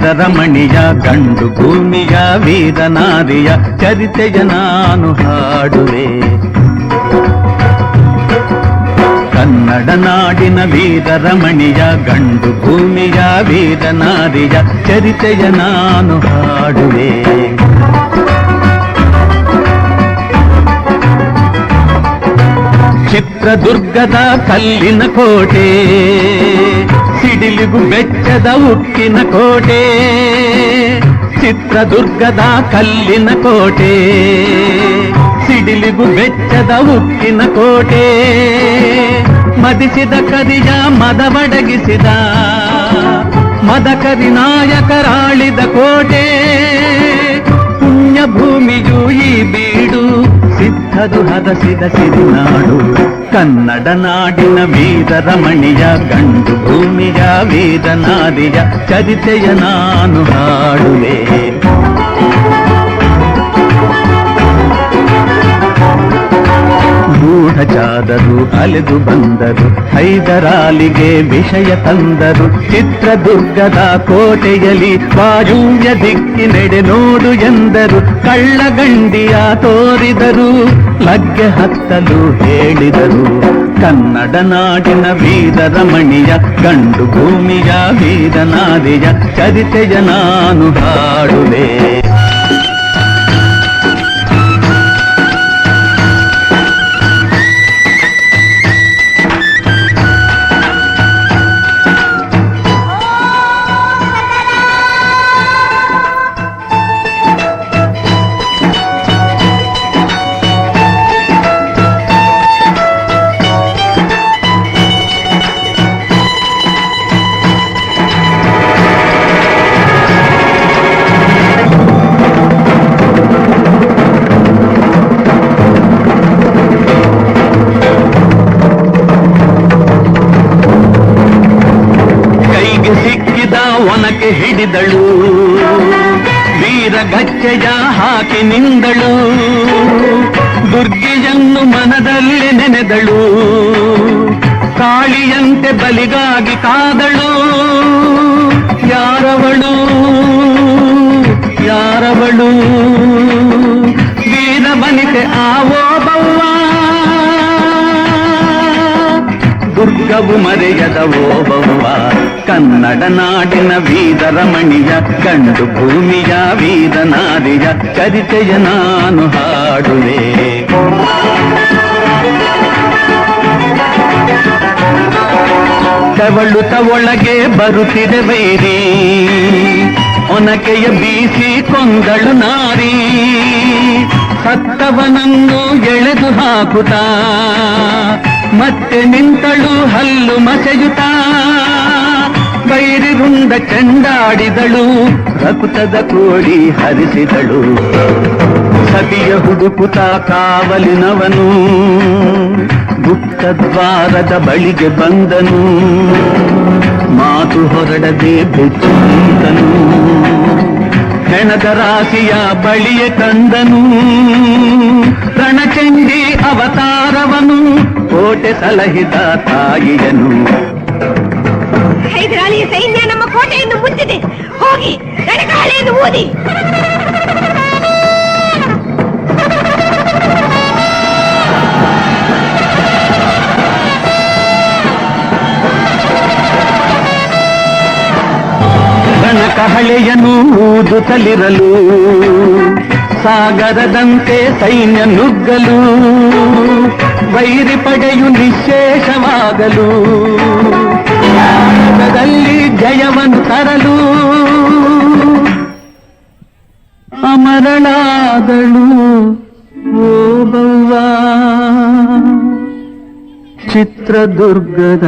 ವೀರರಮಣಿಯ ಗಂಡು ಭೂಮಿಯ ವೀರನಾರಿಯ ಚರಿತೆಯ ನಾನು ಹಾಡುವೆ. ಕನ್ನಡ ನಾಡಿನ ವೀರರಮಣಿಯ ಗಂಡು ಭೂಮಿಯ ವೀರನಾರಿಯ ಚರಿತೆಯ ನಾನು ಹಾಡುವೆ. ಚಿತ್ರದುರ್ಗದ ಕಲ್ಲಿನ ಕೋಟೆ, ಸಿಡಿಲಿಗೂ ಬೆಚ್ಚದ ಉಕ್ಕಿನ ಕೋಟೆ. ಚಿತ್ರದುರ್ಗದ ಕಲ್ಲಿನ ಕೋಟೆ, ಸಿಡಿಲಿಗೂ ಬೆಚ್ಚದ ಉಕ್ಕಿನ ಕೋಟೆ. ಮದಿಸಿದ ಕರಿಯ ಮದವಡಗಿಸಿದ ಮದಕರಿ ನಾಯಕರಾಳಿದ ಕೋಟೆ. ಪುಣ್ಯ ಭೂಮಿಯು ಈ ಬೀಡು, ಸಿದ್ಧದು ಹದಸಿದ ಸಿರಿನಾಡು. ಕನ್ನಡ ನಾಡಿನ ವೀರರಮಣಿಯ ಗಂಡು ಭೂಮಿಯ ವೀರನಾರಿಯ ಚರಿತೆಯ ನಾನು ಹಾಡುವೆ. ಗೂಢಚಾರರು ಅಲೆದು ಬಂದರು, ಹೈದರಾಲಿಗೆ ವಿಷಯ ತಂದರು. ಚಿತ್ರದುರ್ಗದ ಕೋಟೆಯಲ್ಲಿ ವಾಯುವ್ಯ ದಿಕ್ಕಿನೆಡೆ ನೋಡು ಎಂದರು. ಕಳ್ಳಗಂಡಿಯ ತೋರಿದರು, ಲಗ್ಗೆ ಹತ್ತಲು ಹೇಳಿದರು. ಕನ್ನಡ ನಾಡಿನ ವೀರರಮಣಿಯ ಗಂಡು ಭೂಮಿಯ ವೀರನಾರಿಯ ಚರಿತೆಯ ನಾನು ಹಾಡುವೆ. ಒನಕೆ ಹಿಡಿದಳು, ವೀರಗಚ್ಚೆಯ ಹಾಕಿ ನಿಂದಳು. ದುರ್ಗಿಯನ್ನು ಮನದಲ್ಲಿ ನೆನೆದಳು, ಕಾಳಿಯಂತೆ ಬಲಿಗಾಗಿ ಕಾದಳು. ಯಾರವಳು ಯಾರವಳು ವೀರವನಿತೆ ಆವೋಬವ್ವ. ದುರ್ಗವು ಮರೆಯದ ಓಬವ್ವ. ಕನ್ನಡ ನಾಡಿನ ವೀರರಮಣಿಯ ಗಂಡು ಭೂಮಿಯ ವೀರನಾರಿಯ ಚರಿತೆಯ ನಾನು ಹಾಡುವೆ. ಕವಳುತ ಒಳಗೆ ಬರುತ್ತಿದೆ ವೈರಿ, ಒನಕೆಯ ಬೀಸಿ ಕೊಂದಳು ನಾರಿ. ಸತ್ತವನನ್ನು ಎಳೆದು ಹಾಕುತ್ತಾ ಮತ್ತೆ ನಿಂತಳು ಹಲ್ಲು ಮಸೆಯುತ್ತಾ. ಬೈರಿ ರುಂಡ ಚೆಂಡಾಡಿದಳು, ರಕುತದ ಕೋಡಿ ಹರಿಸಿದಳು. ಸತಿಯ ಹುಡುಕುತ ಕಾವಲಿನವನು ಗುಪ್ತದ್ವಾರದ ಬಳಿಗೆ ಬಂದನು. ಮಾತು ಹೊರಡದೆ ಬೆಚ್ಚು ನಿಂತನು, ಹೆಣದ ರಾಶಿಯ ಬಳಿಯ ಕಂದನು. ರಣಚಂಡಿ ಅವತಾರವನು, ಕೋಟೆ ಸಲಹಿದ ತಾಯಿಯನು. ಹೈದರಾಲಿಯ ಸೈನ್ಯ ನಮ್ಮ ಕೋಟೆಯನ್ನು ಮುಚ್ಚಿದೆ, ಹೋಗಿ ರಣಗಾಳೆಯನ್ನು ಊದಿ. ರಣಕಹಳೆಯನ್ನು ಊದುತ್ತಲಿರಲು, ಸಾಗರದಂತೆ ಸೈನ್ಯ ನುಗ್ಗಲು. ವೈರಿ ಪಡೆಯು ನಿಶ್ಶೇಷವಾಗಲು, ಭಾರತದಲ್ಲಿ ಜಯವನ್ನು ತರಲು. ಅಮರಳಾದಳು ಓಬವ್ವ, ಚಿತ್ರದುರ್ಗದ